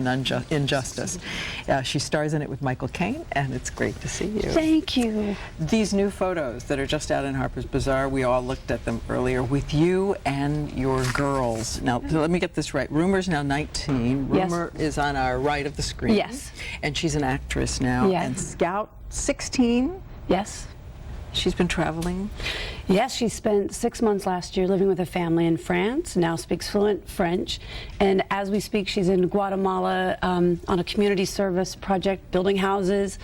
Injustice. She stars in it with Michael Caine, and it's great to see you. Thank you. These new photos that are just out in Harper's Bazaar, we all looked at them earlier, with you and your girls. Now, let me get this right. Rumer's now 19. Rumer is on our right of the screen. Yes. And she's an actress now. Yes. And Scout, 16. Yes. She's been traveling. Yes, she spent 6 months last year living with a family in France, now speaks fluent French. And as we speak, she's in Guatemala on a community service project, building houses.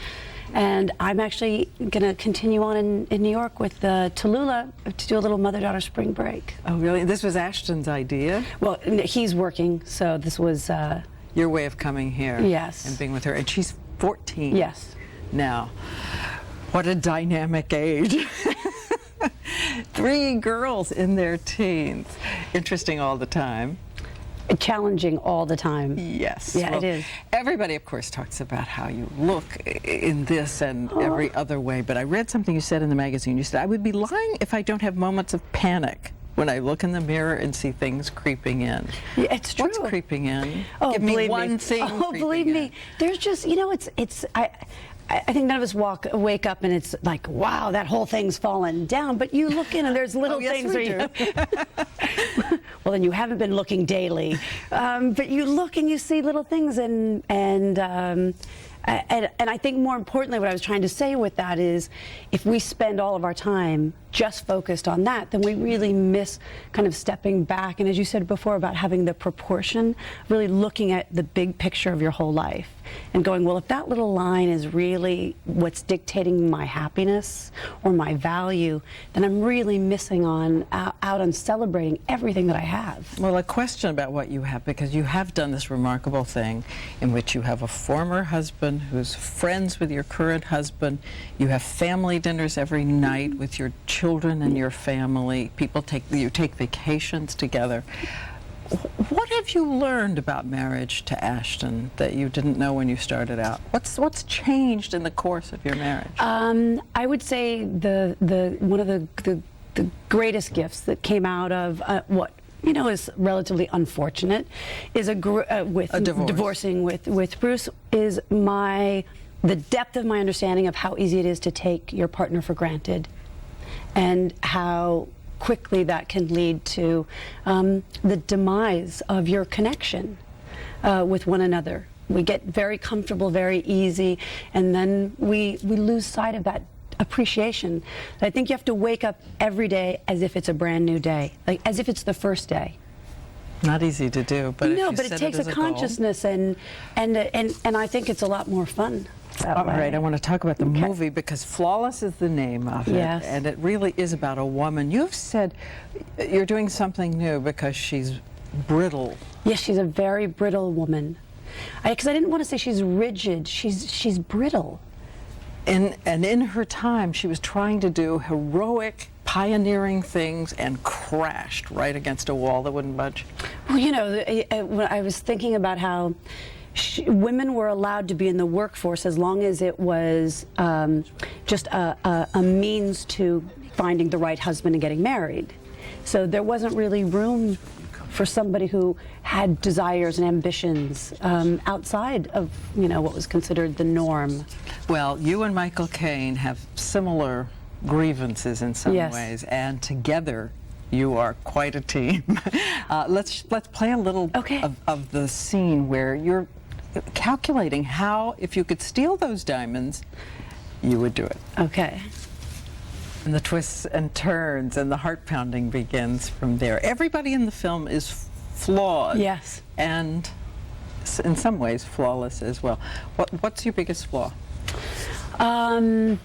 And I'm actually going to continue on in New York with Tallulah to do a little mother-daughter spring break. Oh, really? This was Ashton's idea? Well, he's working, so this was... your way of coming here. Yes. And being with her. And she's 14. Yes. Now, what a dynamic age. 3 girls in their teens. Interesting all the time. Challenging all the time. Yes. Yeah, well, it is. Everybody, of course, talks about how you look in this and every other way, but I read something you said in the magazine. You said, I would be lying if I don't have moments of panic when I look in the mirror and see things creeping in. Yeah, it's true. What's creeping in? Oh, Give me one thing. Oh, believe me. There's just, you know, I think none of us wake up and it's like, wow, that whole thing's fallen down. But you look in and there's little things. Well, then you haven't been looking daily. But you look and you see little things, and I think more importantly, what I was trying to say with that is, if we spend all of our time just focused on that, then we really miss kind of stepping back. And as you said before about having the proportion, really looking at the big picture of your whole life and going, well, if that little line is really what's dictating my happiness or my value, then I'm really missing out on celebrating everything that I have. Well, a question about what you have, because you have done this remarkable thing in which you have a former husband who's friends with your current husband. You have family dinners every night with your children and your family. You take vacations together. What have you learned about marriage to Ashton that you didn't know when you started out? What's changed in the course of your marriage? I would say one of the greatest gifts that came out of what is relatively unfortunate is divorcing with Bruce is the depth of my understanding of how easy it is to take your partner for granted, and how quickly that can lead to the demise of your connection with one another. We get very comfortable very easy, and then we lose sight of that appreciation. I think you have to wake up every day as if it's a brand new day, like as if it's the first day. Not easy to do, but no, but it takes a consciousness, and I think it's a lot more fun. All right, I want to talk about the movie, because Flawless is the name of it, and it really is about a woman. You've said you're doing something new because she's brittle. Yes, she's a very brittle woman. Because I didn't want to say she's rigid. She's brittle. And in her time, she was trying to do heroic, pioneering things and crashed right against a wall that wouldn't budge. Well, when I was thinking about how women were allowed to be in the workforce as long as it was just a means to finding the right husband and getting married. So there wasn't really room for somebody who had desires and ambitions outside of what was considered the norm. Well, you and Michael Caine have similar grievances in some ways, and together you are quite a team. Let's play a little of the scene where you're calculating how, if you could steal those diamonds, you would do it. Okay. And the twists and turns and the heart pounding begins from there. Everybody in the film is flawed. Yes. And in some ways flawless as well. What's your biggest flaw? How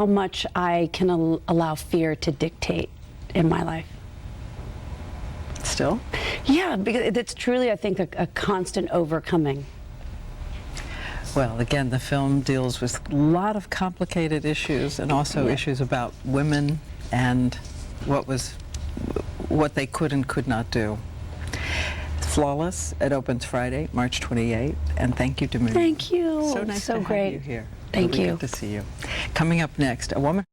much I can allow fear to dictate in my life. Still? Yeah, because it's truly, I think, a constant overcoming. Well, again, the film deals with a lot of complicated issues, and also issues about women and what they could and could not do. Flawless. It opens Friday, March 28th, and thank you, Demi. Thank you. So nice so to great. have you here. Thank you. Good to see you. Coming up next, a woman